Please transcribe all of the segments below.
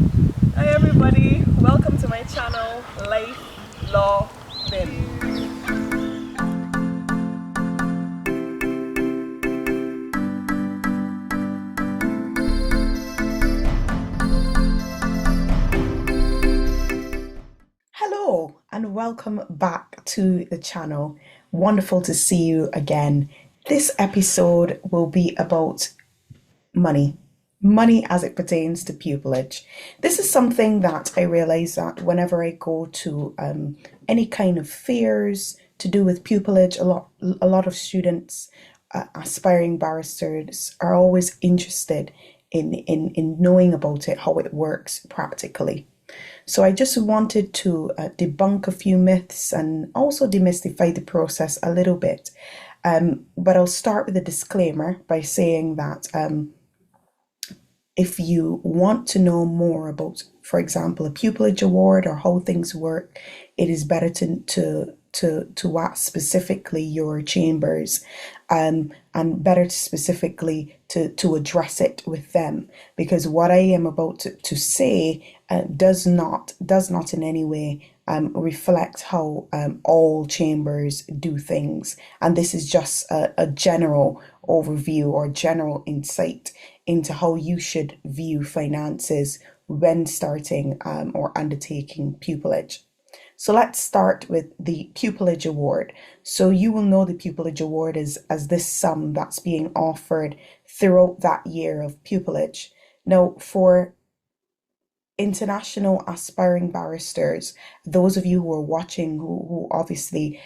Hi everybody, welcome to my channel, Life, Law, Bin. Hello and welcome back to the channel. Wonderful to see you again. This episode will be about money. Money as it pertains to pupillage. This is something that I realize that whenever I go to any kind of fairs to do with pupillage, a lot of students, aspiring barristers, are always interested in knowing about it, how it works practically. So I just wanted to debunk a few myths and also demystify the process a little bit. But I'll start with a disclaimer by saying that if you want to know more about, for example, a pupillage award or how things work, it is better to ask specifically your chambers, and better specifically to address it with them, because what I am about to say does not in any way reflect how all chambers do things, and this is just a general overview or general insight into how you should view finances when starting or undertaking pupillage. So let's start with the Pupillage Award. So you will know the Pupillage Award as this sum that's being offered throughout that year of pupillage. Now, for international aspiring barristers, those of you who are watching who obviously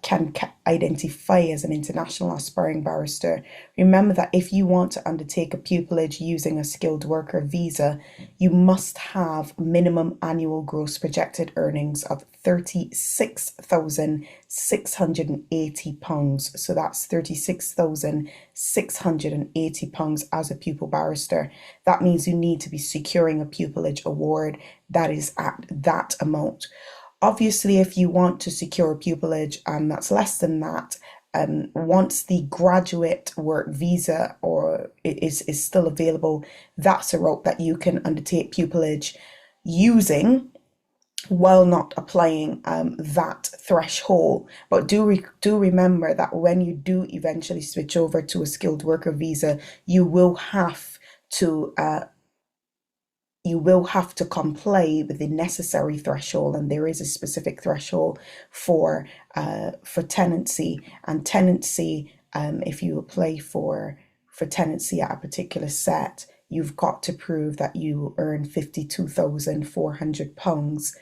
can identify as an international aspiring barrister, remember that if you want to undertake a pupillage using a skilled worker visa, you must have minimum annual gross projected earnings of £36,680. So that's £36,680 as a pupil barrister. That means you need to be securing a pupillage award that is at that amount. Obviously, if you want to secure a pupillage that's less than that, once the graduate work visa or is still available, that's a route that you can undertake pupillage using while not applying that threshold. But do remember that when you do eventually switch over to a skilled worker visa, you will have to comply with the necessary threshold, and there is a specific threshold for tenancy. And tenancy, if you apply for tenancy at a particular set, you've got to prove that you earn £52,400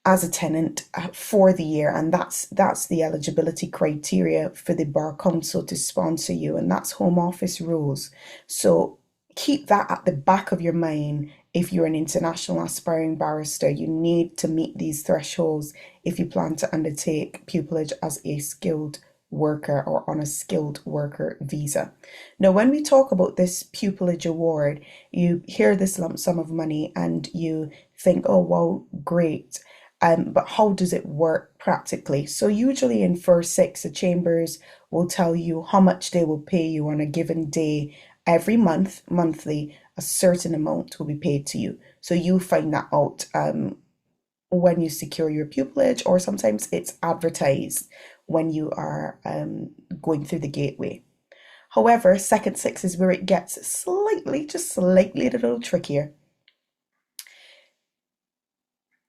as a tenant for the year, and that's the eligibility criteria for the Bar Council to sponsor you, and that's Home Office rules. So keep that at the back of your mind. If you're an international aspiring barrister, you need to meet these thresholds if you plan to undertake pupillage as a skilled worker or on a skilled worker visa. Now, when we talk about this pupillage award, you hear this lump sum of money and you think, oh, wow, great. But how does it work practically? So usually in first six, the chambers will tell you how much they will pay you on a given day. Every month, monthly, a certain amount will be paid to you. So you find that out when you secure your pupillage, or sometimes it's advertised when you are going through the gateway. However, second six is where it gets just slightly a little trickier.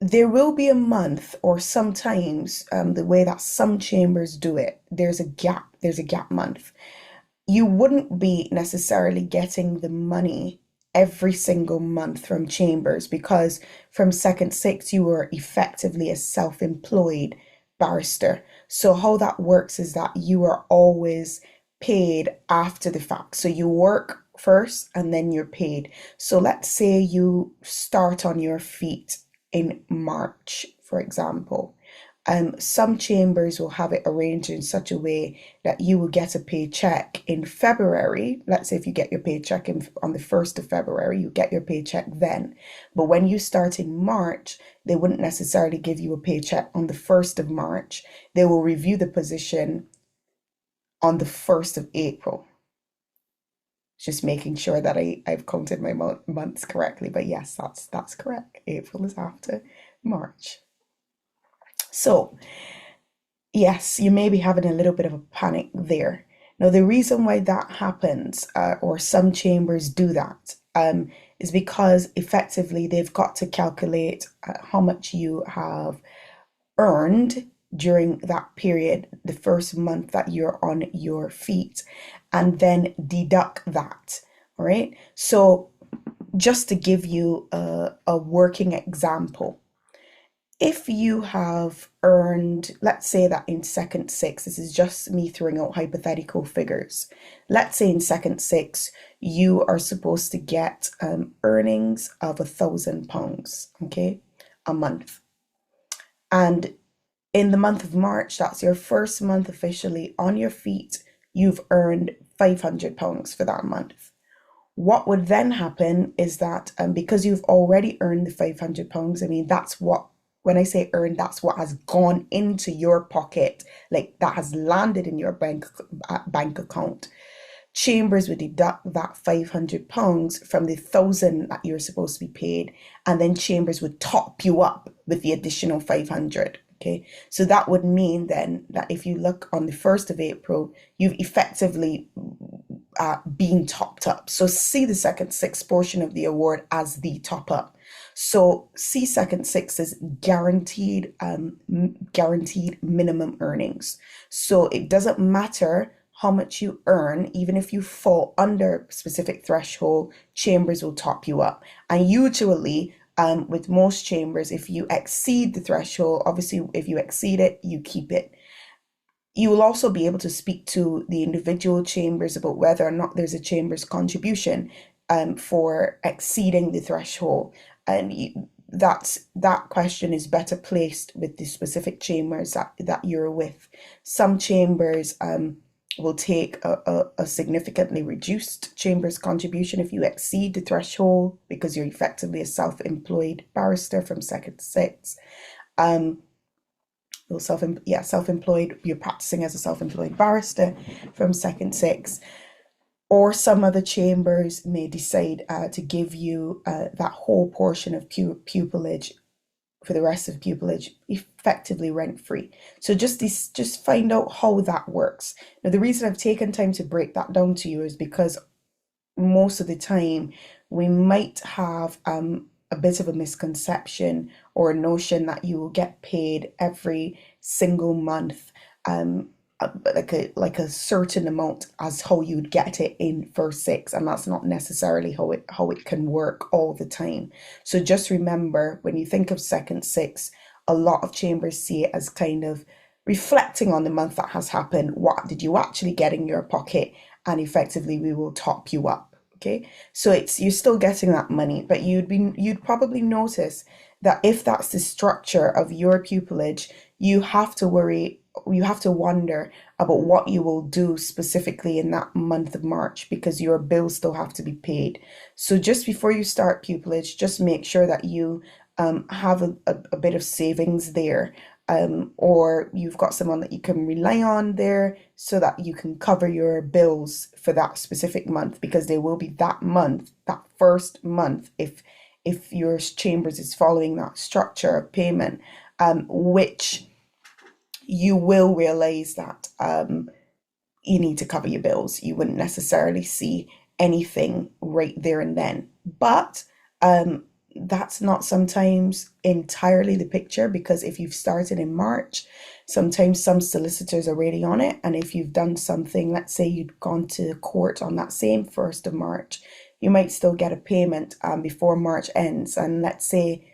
There will be a month, or sometimes the way that some chambers do it, there's a gap month. You wouldn't be necessarily getting the money every single month from chambers, because from second six you are effectively a self-employed barrister. So how that works is that you are always paid after the fact. So you work first and then you're paid. So let's say you start on your feet in March, for example. Some chambers will have it arranged in such a way that you will get a paycheck in February. Let's say if you get your paycheck on the 1st of February, you get your paycheck then. But when you start in March, they wouldn't necessarily give you a paycheck on the 1st of March. They will review the position on the 1st of April. Just making sure that I've counted my months correctly. But yes, that's correct. April is after March. So yes, you may be having a little bit of a panic there. Now, the reason why that happens, or some chambers do that, is because effectively they've got to calculate how much you have earned during that period, the first month that you're on your feet, and then deduct that. All right. So, just to give you a working example, if you have earned, let's say that in second six, this is just me throwing out hypothetical figures. Let's say in second six, you are supposed to get earnings of £1,000, okay, a month. And in the month of March, that's your first month officially on your feet, you've earned £500 for that month. What would then happen is that because you've already earned the £500, I mean, that's what, when I say earned, that's what has gone into your pocket, like that has landed in your bank account. Chambers would deduct that £500 from the 1,000 that you're supposed to be paid, and then Chambers would top you up with the additional 500. Okay, so that would mean then that if you look on the 1st of April, you've effectively being topped up. So see the second six portion of the award as the top up. So see second six is guaranteed guaranteed minimum earnings. So it doesn't matter how much you earn, even if you fall under a specific threshold, Chambers will top you up. And usually with most chambers, if you exceed the threshold, obviously if you exceed it, you keep it. You will also be able to speak to the individual chambers about whether or not there's a chamber's contribution for exceeding the threshold. And that question is better placed with the specific chambers that you're with. Some chambers will take a significantly reduced chamber's contribution if you exceed the threshold because you're effectively a self-employed barrister from second six. Self-employed, you're practicing as a self-employed barrister from second six. Or some other chambers may decide to give you that whole portion of pupillage for the rest of pupillage effectively rent-free. So just find out how that works. Now, the reason I've taken time to break that down to you is because most of the time we might have a bit of a misconception or a notion that you will get paid every single month like a certain amount as how you'd get it in first six, and that's not necessarily how it can work all the time. So just remember, when you think of second six, a lot of chambers see it as kind of reflecting on the month that has happened. What did you actually get in your pocket? And effectively we will top you up. Okay, so you're still getting that money, but you'd probably notice that if that's the structure of your pupillage, you have to wonder about what you will do specifically in that month of March because your bills still have to be paid. So just before you start pupillage, just make sure that you have a bit of savings there, or you've got someone that you can rely on there so that you can cover your bills for that specific month, because there will be that month, that first month, if your chambers is following that structure of payment, which you will realize that you need to cover your bills. You wouldn't necessarily see anything right there and then. But that's not sometimes entirely the picture, because if you've started in March, sometimes some solicitors are already on it. And if you've done something, let's say you'd gone to court on that same 1st of March, you might still get a payment before March ends. And let's say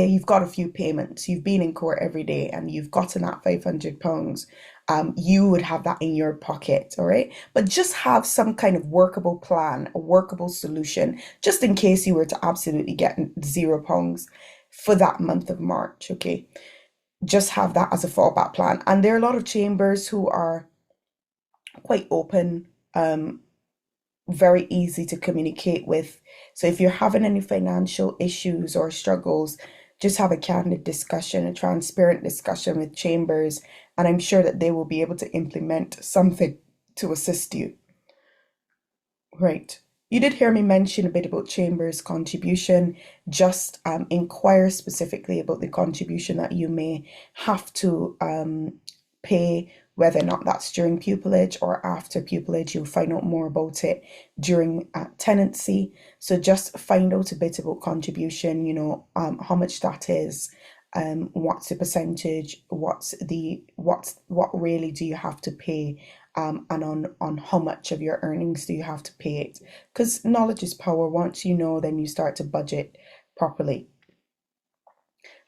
you've got a few payments, you've been in court every day and you've gotten that £500, you would have that in your pocket, all right? But just have some kind of workable plan, a workable solution, just in case you were to absolutely get £0 for that month of March, okay? Just have that as a fallback plan. And there are a lot of chambers who are quite open, very easy to communicate with. So if you're having any financial issues or struggles, just have a candid discussion, a transparent discussion with chambers, and I'm sure that they will be able to implement something to assist you. Right. You did hear me mention a bit about Chambers contribution. Just inquire specifically about the contribution that you may have to pay, whether or not that's during pupillage or after pupillage. You'll find out more about it during tenancy. So just find out a bit about contribution, how much that is, what's the percentage, what really do you have to pay, and on how much of your earnings do you have to pay it? Because knowledge is power. Once you know, then you start to budget properly.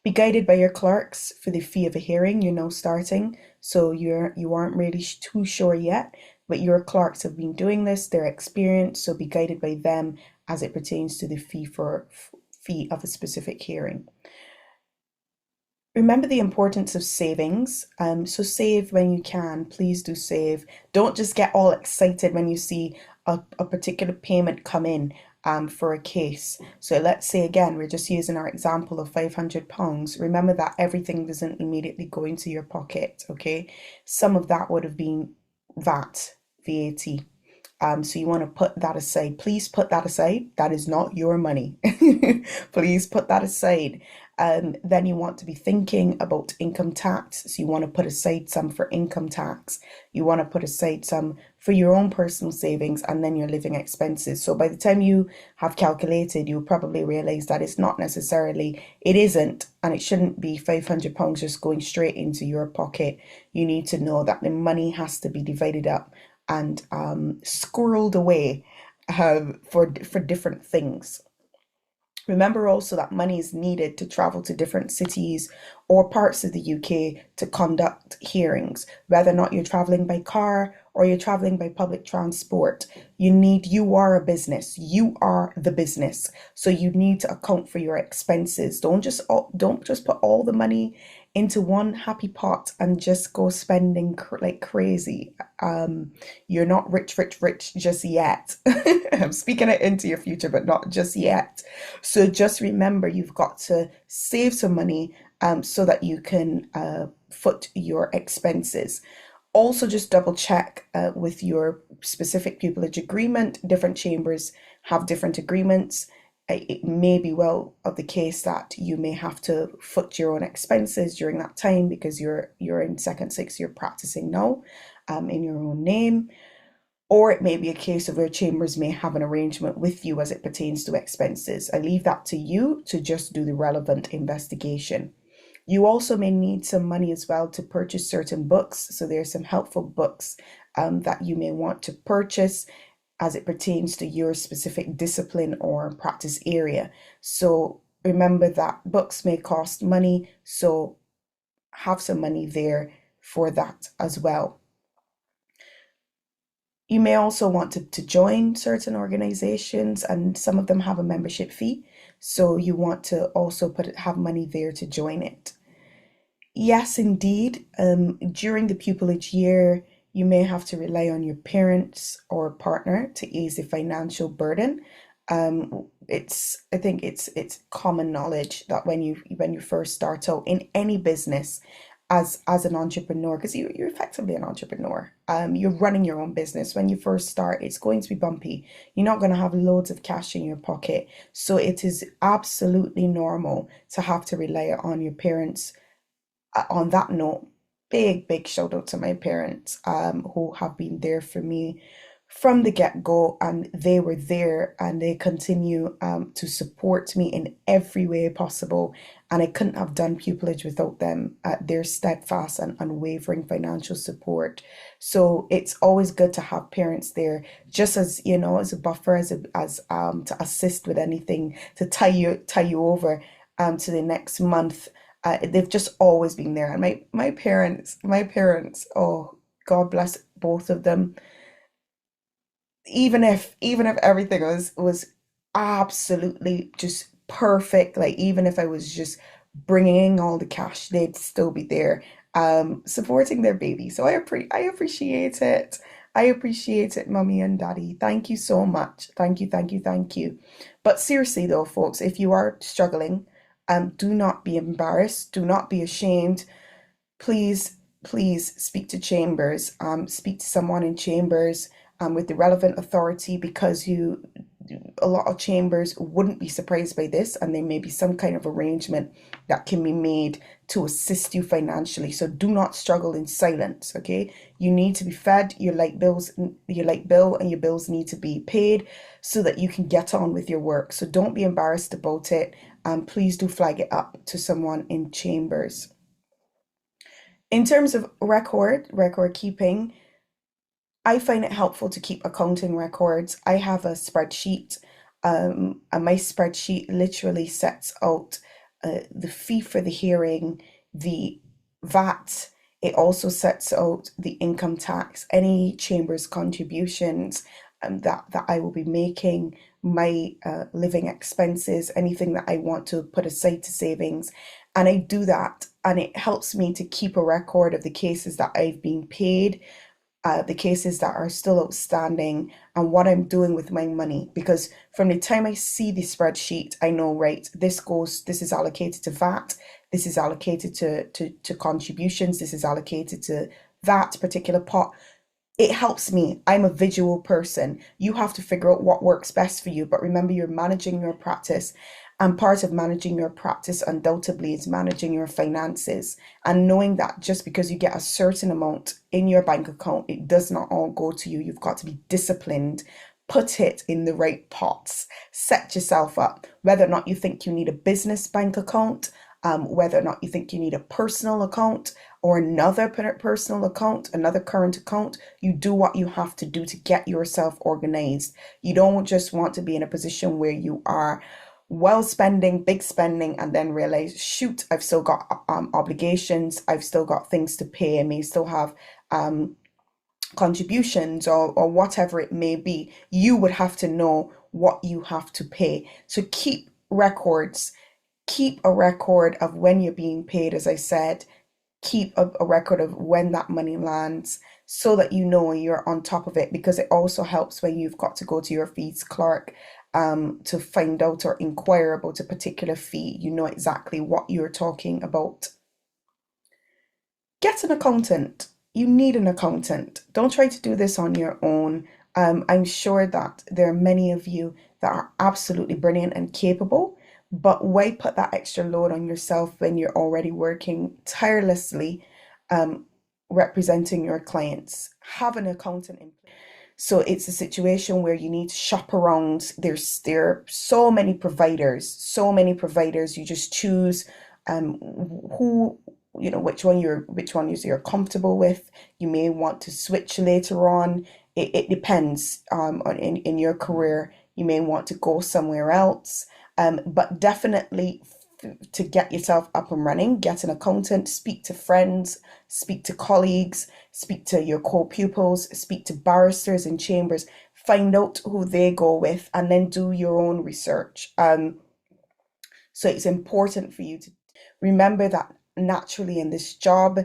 Be guided by your clerks for the fee of a hearing. You're now starting, so you aren't really too sure yet, but your clerks have been doing this. They're experienced, so be guided by them as it pertains to the fee of a specific hearing. Remember the importance of savings. So save when you can. Please do save. Don't just get all excited when you see a particular payment come in for a case. So let's say again, we're just using our example of £500. Remember that everything doesn't immediately go into your pocket, okay? Some of that would have been VAT. So you want to put that aside. Please put that aside. That is not your money. Please put that aside. Then you want to be thinking about income tax. So you want to put aside some for income tax. You want to put aside some for your own personal savings and then your living expenses. So by the time you have calculated, you'll probably realize that it isn't, and it shouldn't be £500 just going straight into your pocket. You need to know that the money has to be divided up and squirreled away for different things. Remember also that money is needed to travel to different cities or parts of the UK to conduct hearings, whether or not you're traveling by car or you're traveling by public transport. You are a business. You are the business. So you need to account for your expenses. Don't just put all the money into one happy pot and just go spending like crazy. You're not rich just yet. I'm speaking it into your future, but not just yet. So just remember, you've got to save some money so that you can foot your expenses. Also, just double check with your specific pupillage agreement. Different chambers have different agreements. It may be well of the case that you may have to foot your own expenses during that time because you're in second six, you're practicing now in your own name. Or it may be a case of where chambers may have an arrangement with you as it pertains to expenses. I leave that to you to just do the relevant investigation. You also may need some money as well to purchase certain books. So there's some helpful books that you may want to purchase as it pertains to your specific discipline or practice area. So remember that books may cost money, so have some money there for that as well. You may also want to join certain organizations, and some of them have a membership fee. So you want to also have money there to join it. Yes, indeed. During the pupillage year, you may have to rely on your parents or partner to ease the financial burden. I think it's common knowledge that when you first start out in any business as an entrepreneur, because you're effectively an entrepreneur, you're running your own business. When you first start, it's going to be bumpy. You're not going to have loads of cash in your pocket, so it is absolutely normal to have to rely on your parents. On that note, big shout out to my parents who have been there for me from the get-go, and they were there and they continue to support me in every way possible, and I couldn't have done pupillage without them, their steadfast and unwavering financial support. So it's always good to have parents there, just as as a buffer, as to assist with anything, to tie you over to the next month. They've just always been there, and my parents, oh, God bless both of them. Even if everything was absolutely just perfect, like even if I was just bringing in all the cash, they'd still be there, supporting their baby. So I appreciate it. I appreciate it, mommy and daddy. Thank you so much. Thank you, thank you, thank you. But seriously though, folks, if you are struggling, do not be embarrassed. Do not be ashamed. Please speak to chambers, speak to someone in chambers. with the relevant authority, because a lot of chambers wouldn't be surprised by this, and there may be some kind of arrangement that can be made to assist you financially. So do not struggle in silence, okay? You need to be fed, your light bill and your bills need to be paid so that you can get on with your work. So don't be embarrassed about it, and please do flag it up to someone in chambers. In terms of record keeping, I find it helpful to keep accounting records. I have a spreadsheet, and my spreadsheet literally sets out the fee for the hearing, the VAT. It also sets out the income tax, any chambers contributions that I will be making, my living expenses, anything that I want to put aside to savings. And I do that, and it helps me to keep a record of the cases that I've been paid, the cases that are still outstanding, and what I'm doing with my money. Because from the time I see the spreadsheet, I know, right, this is allocated to VAT, this is allocated to contributions, this is allocated to that particular pot. It helps me. I'm a visual person. You have to figure out what works best for you. But remember, you're managing your practice. And part of managing your practice undoubtedly is managing your finances. And knowing that just because you get a certain amount in your bank account, it does not all go to you. You've got to be disciplined. Put it in the right pots. Set yourself up. Whether or not you think you need a business bank account, whether or not you think you need a personal account or another personal account, another current account, you do what you have to do to get yourself organized. You don't just want to be in a position where you are well spending, big spending, and then realize, shoot, I've still got obligations, I've still got things to pay, I may still have contributions or whatever it may be. You would have to know what you have to pay. So keep records. Keep a record of when you're being paid, as I said. Keep a record of when that money lands so that you know you're on top of it, because it also helps when you've got to go to your fees clerk to find out or inquire about a particular fee. You know exactly what you're talking about. Get an accountant. You need an accountant. Don't try to do this on your own. I'm sure that there are many of you that are absolutely brilliant and capable, but why put that extra load on yourself when you're already working tirelessly representing your clients? Have an accountant in place. So it's a situation where you need to shop around. There are so many providers, so many providers. You just choose who, which one you're comfortable with. You may want to switch later on. It depends on in your career. You may want to go somewhere else. But definitely, to get yourself up and running, get an accountant, speak to friends, speak to colleagues, speak to your co-pupils, speak to barristers in chambers, find out who they go with, and then do your own research. So it's important for you to remember that naturally in this job,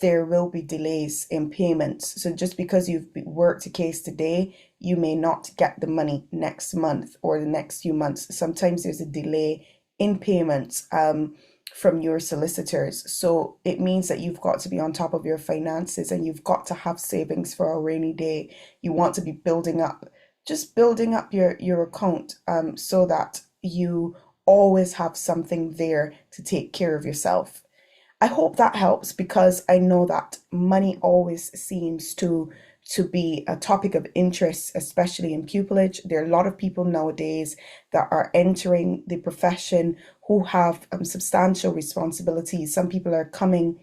there will be delays in payments. So just because you've worked a case today, you may not get the money next month or the next few months. Sometimes there's a delay in payments from your solicitors. So it means that you've got to be on top of your finances, and you've got to have savings for a rainy day. You want to be building up your account so that you always have something there to take care of yourself. I hope that helps, because I know that money always seems to be a topic of interest, especially in pupillage. There are a lot of people nowadays that are entering the profession who have substantial responsibilities. Some people are coming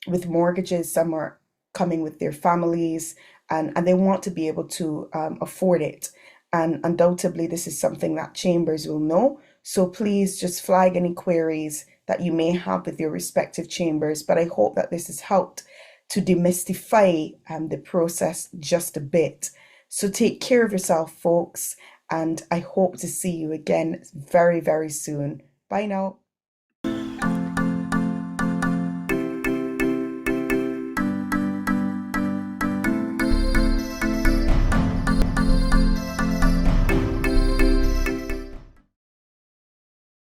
with mortgages, some are coming with their families, and they want to be able to afford it. And undoubtedly, this is something that chambers will know. So please just flag any queries that you may have with your respective chambers. But I hope that this has helped to demystify the process just a bit. So take care of yourself, folks, and I hope to see you again very, very soon. Bye now.